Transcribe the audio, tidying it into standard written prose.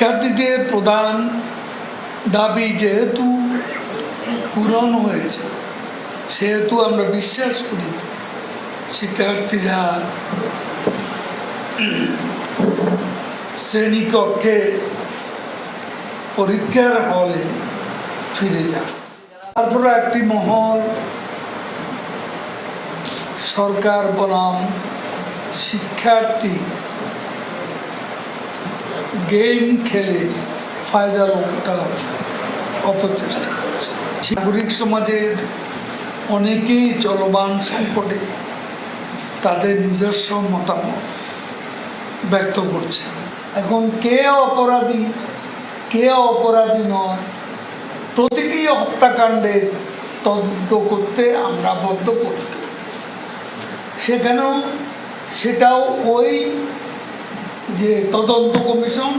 শিক্ষার্থীদের প্রধান দাবি যেহেতু পূরণ হয়েছে, সেহেতু আমরা বিশ্বাস করি শিক্ষার্থীরা শ্রেণীকক্ষে পরীক্ষার হলে ফিরে যাবে। তারপরে একটি মহল সরকার বনাম শিক্ষার্থী গেম খেলে ফায়দার ওঠার অপচেষ্টা করছে। নাগরিক সমাজের অনেকেই চলমান সংকটে তাদের নিজস্ব মতামত ব্যক্ত করছে। এখন কে অপরাধী কে অপরাধী নয়, প্রতিটি হত্যাকাণ্ডের তদন্ত করতে আমরা বদ্ধপরিকর। সেটাও ওই যে তদন্ত কমিশন